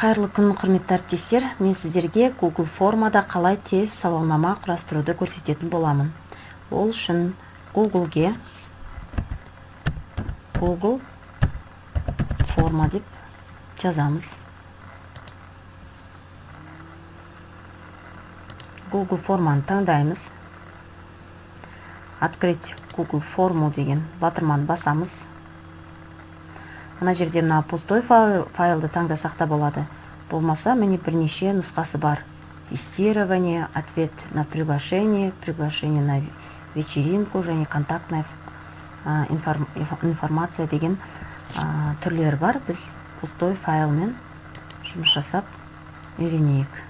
Қайырлы күн, құрметті әріптестер. Мен сіздерге Google формада қалай тез сауалнама құрастыруды көрсететін боламын. Ол үшін Google-ге Google форма деп жазамыз. Google форманы таңдаймыз. Открыть Google форму деген батырманы басамыз. Мына жерде мына пустой файлды таңдасақ та болады. Болмаса, міне бірнеше нұсқасы бар. Тестирование, ответ на приглашение, приглашение на вечеринку және контактная информация деген түрлері бар. Біз пустой файлмен жұмыс жасап үйренейік.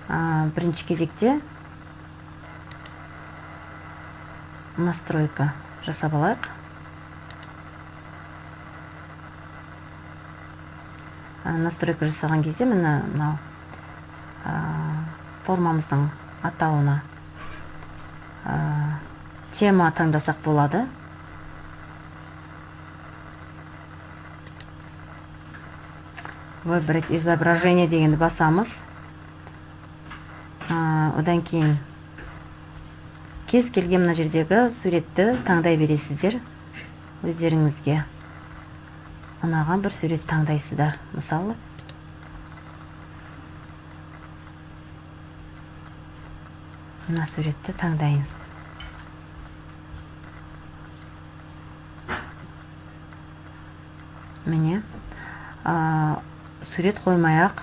Бірінші кезекте настройка жасап алайық. Настройка жасаған кезде мына формамыздың атауына тема таңдасақ болады. Выбрать изображение дегенді басамыз. Одан кейін кез келген мына жердегі суретті таңдай бересіздер. Өздеріңізге ұнаған бір сурет таңдайсыздар. Мысалы, мына суретті таңдайын. Міне, сурет қоймай-ақ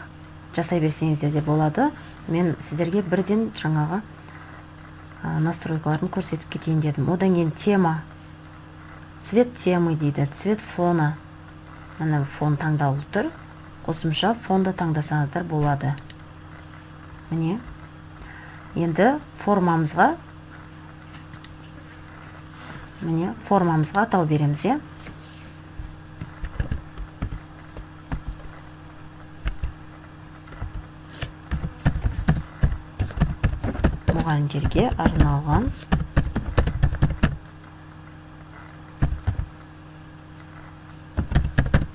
жасай берсеңіздер де болады. Мен сіздерге бірден жаңағы настройкаларын көрсетіп кетейін дедім. Одан кейін тема, цвет темы дейді, цвет фона. Мына фон таңдалып тұр. Қосымша фонды таңдасаңыздар болады. Міне. Енді формамызға атау береміз, е. Мұғалімдерге арналған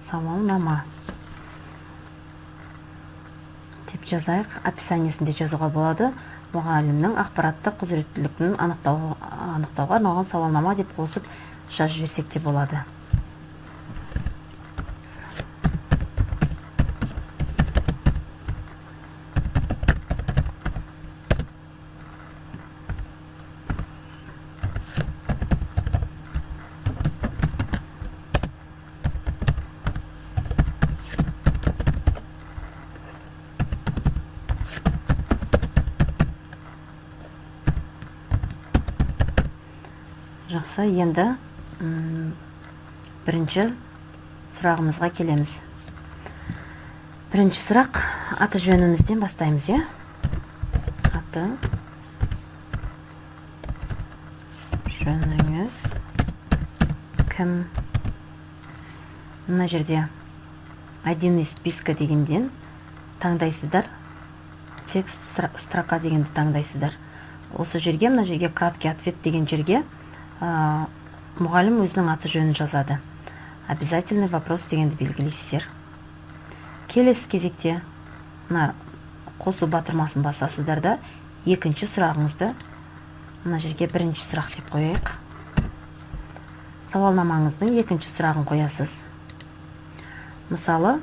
сауалнама деп жазайық. Описаниесінде жазуға болады. Мұғалімнің ақпараттық құзыреттілігін анықтауға арналған сауалнама деп қосып жазып жіберсек те болады. Жақсы, енді бірінші сұрағымызға келеміз. Бірінші сұрақ аты жөнімізден бастаймыз, е? Аты жөніңіз кім? Мына жерде один из списка дегенден таңдайсыздар. Текст строка дегенді таңдайсыздар. Осы жерге, мына жерге краткий ответ деген жерге мұғалім өзінің аты жөнін жазады. Обязательный вопрос дегенді белгілейсіздер. Келесі кезекте қосу батырмасын басасыздар да екінші сұрағыңызды мына жерге бірінші сұрақ деп қояйық. Сауалнамаңыздың екінші сұрағын қоясыз. Мысалы,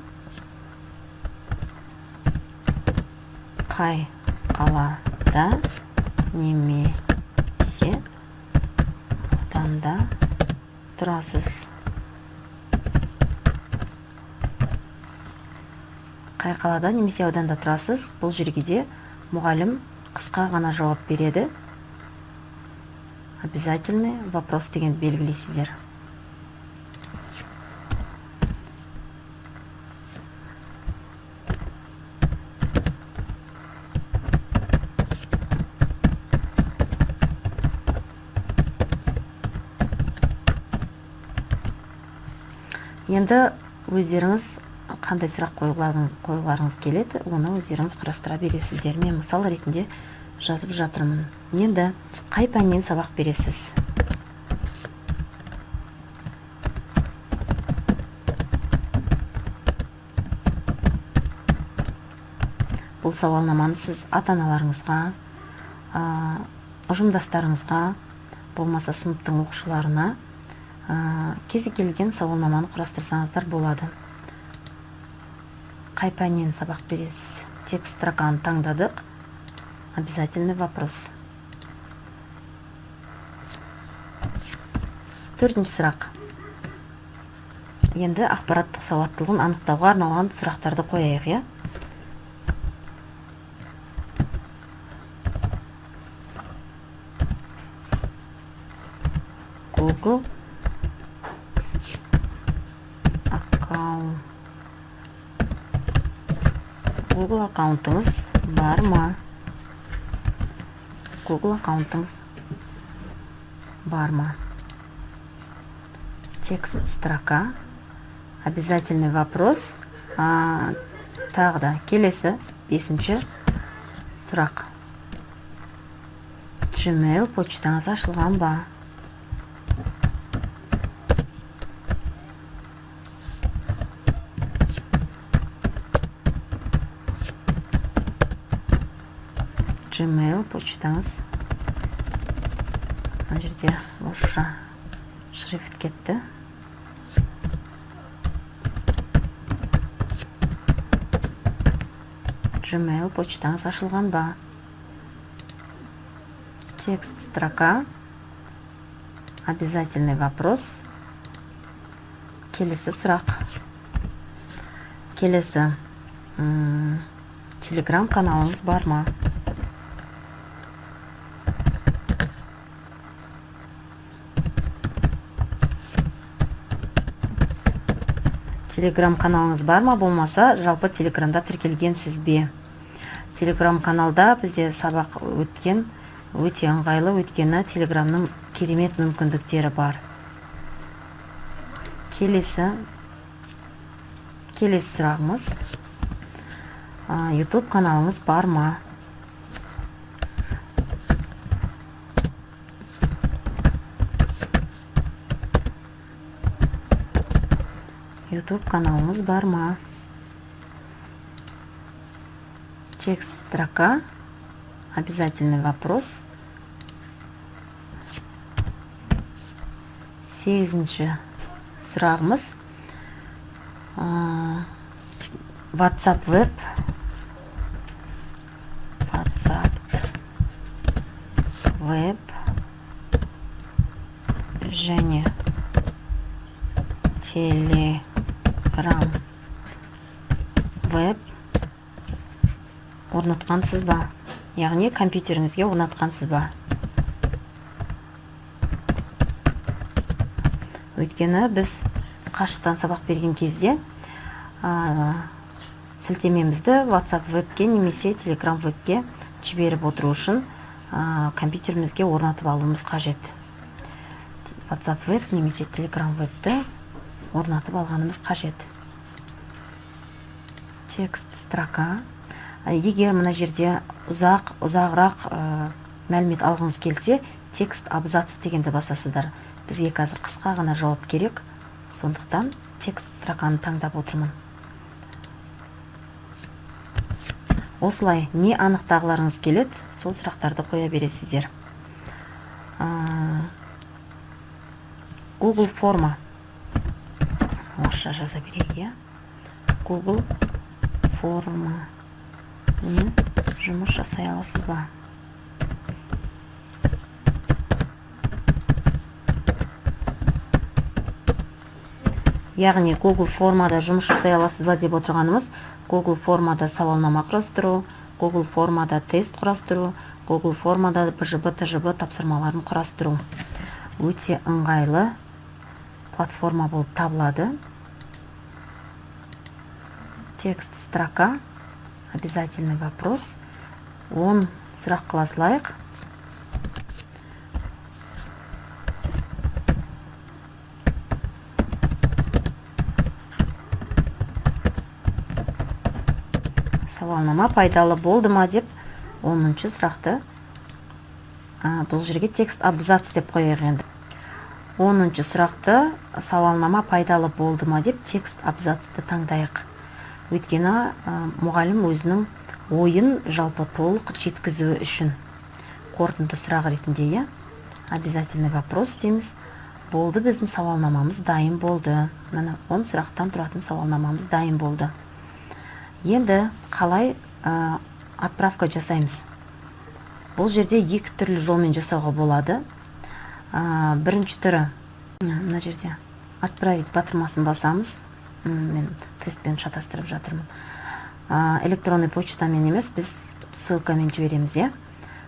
қай қалада немесе ауданда тұрасыз? Қай қалада немесе ауданда тұрасыз? Бұл жерге де мұғалім қысқа ғана жауап береді. Обязательный вопрос деген белгілейсіздер. Енді өздеріңіз қандай сұрақ қойғыларыңыз келеді, оны өздеріңіз құрастыра бересіздер. Мен мысал ретінде жазып жатырмын. Енді қай пәннен сабақ бересіз? Бұл сауалнаманы сіз ата-аналарыңызға, ұжымдастарыңызға, болмаса сыныптың оқушыларына кез келген сауалнаманы құрастырсаңыздар болады. Қай пәннен сабақ бересіз? Текст строканы таңдадық. Обязательный вопрос. Төртінші сұрақ. Енді ақпараттық сауаттылығын анықтауға арналған сұрақтарды қояйық, иә? Google аккаунтыңыз бар ма? Google аккаунтыңыз бар ма? Текст строка. Обязательный вопрос. Тағы да келесі 5-ші сұрақ. Gmail почтаңыз ашылған ба? Gmail почтаңыз. Мына жерде орысша шрифт кетті. Gmail почтаңыз ашылған ба? Текст строка. Обязательный вопрос. Келесі сұрақ. Келесі. Телеграм каналыңыз бар ма? Телеграм каналыңыз бар ма? Болмаса, жалпы телеграмда тіркелгенсіз бе? Телеграм каналда бізде сабақ өткен, өте ыңғайлы, өткені телеграмның керемет мүмкіндіктері бар. Келесі сұрағымыз. YouTube каналыңыз бар ма? YouTube каналыңыз бар ма? Текст строка. Обязательный вопрос. 8-ші сұрағымыз. WhatsApp веб және Telegram веб орнатқансыз ба? Яғни компьютеріңізге орнатқансыз ба? Өйткені біз қашықтан сабақ берген кезде сілтемемізді WhatsApp вебке немесе Telegram вебке жіберіп отыру үшін компьютерімізге орнатып алуымыз қажет. WhatsApp веб немесе Telegram вебті орнатып алғанымыз қажет. Текст строка. Егер мына жерде ұзағырақ мәлімет алғыңыз келсе, текст абзац дегенді басасыздар. Бізге қазір қысқа ғана жауап керек, сондықтан текст строканы таңдап отырмын. Осылай не анықтағыларыңыз келеді, сол сұрақтарды қоя бересіздер. Google форма. Орысша жаза берейік. Google форма. Жұмыс жасай аласыз ба? Яғни Google формада жұмыс жасай аласыз ба деп отырғанымыз, Google формада сауалнама құрастыру, Google формада тест құрастыру, Google формада БЖБ, ТЖБ тапсырмаларын құрастыру. Өте ыңғайлы платформа болып табылады. Текст строка. Обязательный вопрос. 10 сұрақ қыласылайық. Сауалнама пайдалы болды ма деп 10-ші сұрақты бұл жерге текст абзац деп қояйық енді. 10-ші сұрақты сауалнама пайдалы болды ма деп текст абзацты таңдайық. Өйткені мұғалім өзінің ойын жалпы толық жеткізу үшін қорытынды сұрақ ретінде, иә, обязательный вопрос дейміз. Болды, біздің сауалнамамыз дайын болды. Міне 10 сұрақтан тұратын сауалнамамыз дайын болды. Енді қалай отправка жасаймыз? Бұл жерде екі түрлі жолмен жасауға болады. Бірінші түрі, мына жерде отправить батырмасын басамыз. Мен тестпен шатастырып жатырмын. Электронный почтамен емес, біз ссылкамен жібереміз, иә.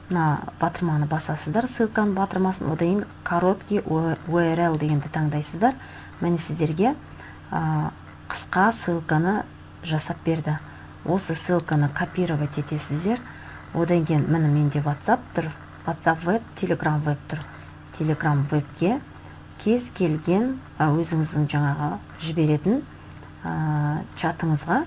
Мына батырманы басасыздар, ссылканың батырмасын, одан кейін короткий URL дегенді таңдайсыздар. Мені сіздерге қысқа ссылканы жасап берді. Осы ссылканы копировать етесіздер. Одан кейін міне менде WhatsApp тұр, WhatsApp веб, Telegram веб тұр. Telegram вебке кез келген өзіңіздің жаңағы жіберетін чатыңызға,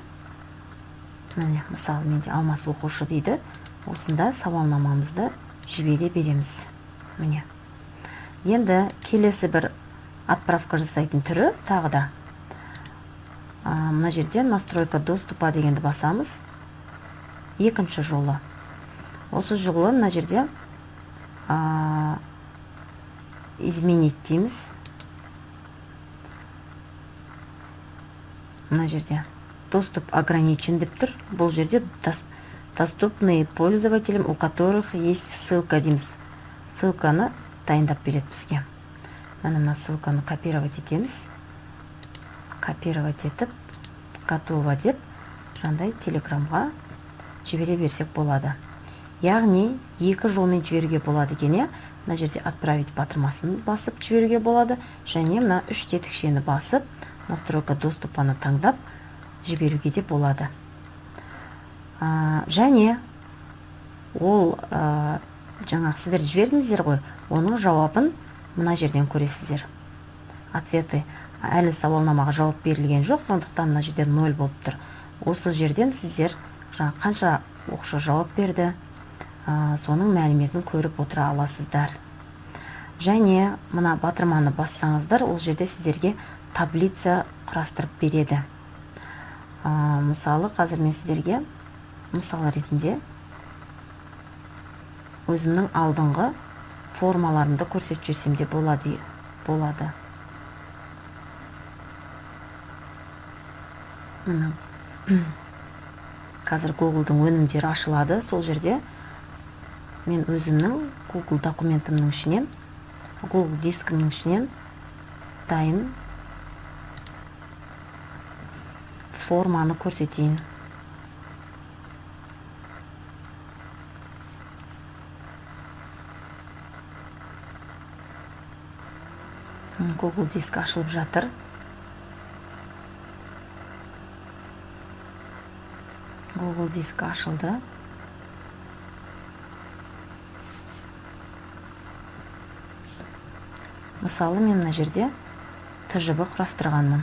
міне мысалы менде Алмас оқушы дейді, осында сауалнамамызды жібере береміз. Міне. Енді келесі бір отправка жасайтын түрі тағы да. Мына жерден настройка доступа дегенді басамыз. Екінші жолы. Осы жолы мына жерде изменить дейміз. Мына жерде доступ ограничен деп тұр. Бұл жерде доступные пользователям, у которых есть ссылка дейміз. Ссылканы дайындап береді бізге. Мына ссылканы копировать етеміз. Копировать етіп, готово деп, жандай телеграмға жібере берсек болады. Яғни, екі жолмен жіберуге болады екен. Мына жерде отправить батырмасын басып жіберуге болады. Және мына үш тетікшені басып, настройка доступаны таңдап жіберуге де болады. Және ол жаңағы сіздер жібердіңіздер ғой, оның жауабын мына жерден көресіздер. Ответы әлі сауалнамаға жауап берілген жоқ, сондықтан мына жерде 0 болып тұр. Осы жерден сіздер қанша оқушы жауап берді, соның мәліметін көріп отыра аласыздар. Және мына батырманы бассаңыздар, ол жерде сіздерге таблица құрастырып береді. Мысалы, қазір мен сіздерге мысалы ретінде өзімнің алдыңғы формаларымды көрсетіп жіберсем де болады. Қазір Google-дың өнімдері ашылады. Сол жерде мен өзімнің Google документімнің ішінен, Google дискімнің ішінен дайын форманы көрсетейін. Google диск ашылып жатыр. Google диск ашылды. Мысалы, мен мына жерде TJB құрастырғанмын.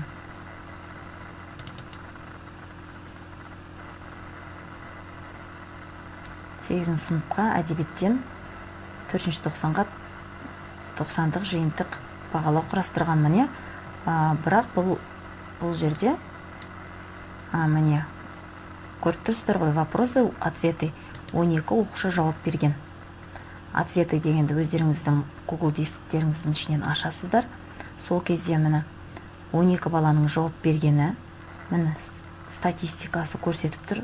Сегізінші сыныпқа әдебиеттен 490-ға 90-дық жиынтық бағалау құрастырғанмын. Бірақ бұл жерде міне көріп тұрсыздар ғой, вопросы, ответы 12 оқушы жауап берген. Ответы дегенді өздеріңіздің Google дисктеріңіздің ішінен ашасыздар. Сол кезде міне 12 баланың жауап бергені, міне статистикасы көрсетіп тұр.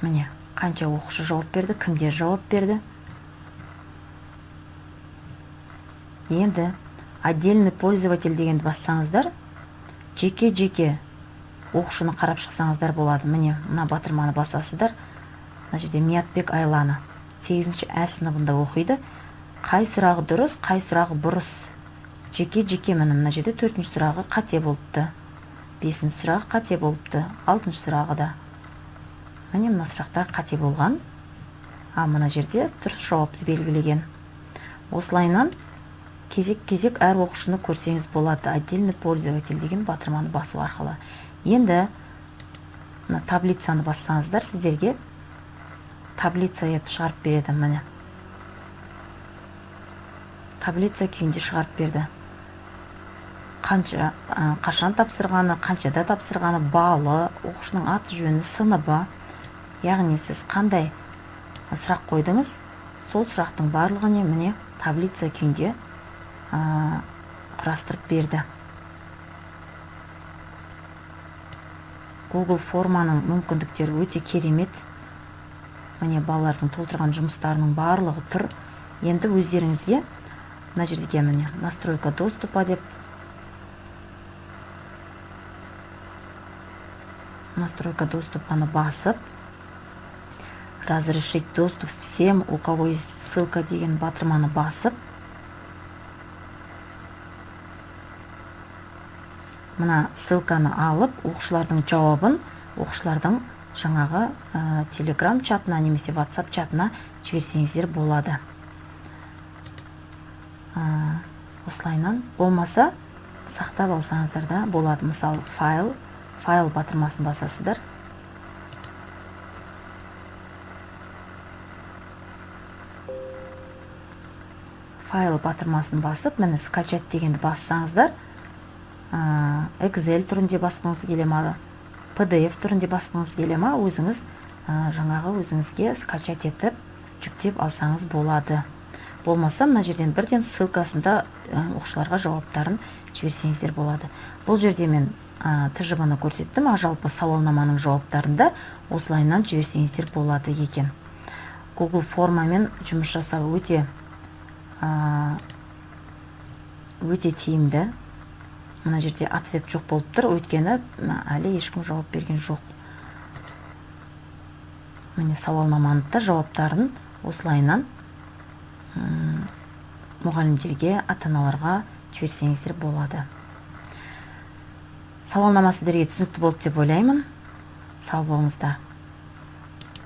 Міне қанша оқушы жауап берді, кімдер жауап берді. Енді отдельный пользователь дегенді бассаңыздар, жеке-жеке оқушыны қарап шықсаңыздар болады. Міне мына батырманы басасыздар. Мына жерде Миятбек Айланы 8-ші Ә сыныбында оқиды. Қай сұрағы дұрыс, қай сұрағы бұрыс. Жеке-жеке мына жерде 4-ші сұрағы қате болыпты. 5-ші сұрағы қате болыпты. 6-ші сұрағы да. Міне мына сұрақтар қате болған. Мына жерде дұрыс жауапты белгілеген. Осылайынан кезек-кезек әр оқушыны көрсеңіз болады. Отдельный пользователь деген батырманы басу арқылы. Енді таблицаны бассаңыздар, сіздерге таблица етіп шығарып береді. Міне таблица күйінде шығарып берді. қанша қашан тапсырғаны, қаншада тапсырғаны, балы, оқушының аты жөні, сыныбы, яғни сіз қандай сұрақ қойдыңыз, сол сұрақтың барлығын міне таблица күйінде құрастырып берді. Google форманың мүмкіндіктері өте керемет. Міне балалардың толтырған жұмыстарының барлығы тұр. Енді өздеріңізге мына жерге міне настройка доступа деп настройка доступаны басып, разрешить доступ всем, у кого есть ссылка деген батырманы басып, мына ссылканы алып, оқушылардың жауабын оқушылардың жаңағы Telegram чатына немесе WhatsApp чатына жіберсеңіздер болады. Осылайынан болмаса сақтап алсаңыздар да болады. Мысалы, файл батырмасын басасыздар. Файл батырмасын басып, міне скачать дегенді бассаңыздар, Excel түрінде басқыңыз келе ма, PDF түрінде басқыңыз келе ма, өзіңіз жаңағы өзіңізге скачать етіп жүктеп алсаңыз болады. Болмаса, мына жерден бірден ссылкасында оқушыларға жауаптарын жіберсеңіздер болады. Бұл жерде мен тжб-ны көрсеттім, жалпы сауалнаманың жауаптарында осылайынан жіберсеңіздер болады екен. Google формамен жұмыс жасау өте тиімді. Мына жерде ответ жоқ болып тұр, өйткені әлі ешкім жауап берген жоқ. Міне сауалнаманың да жауаптарын осылайынан мұғалімдерге, ата-аналарға жіберсеңіздер болады. Сауалнама сіздерге түсінікті болды деп ойлаймын. Сау болыңыздар.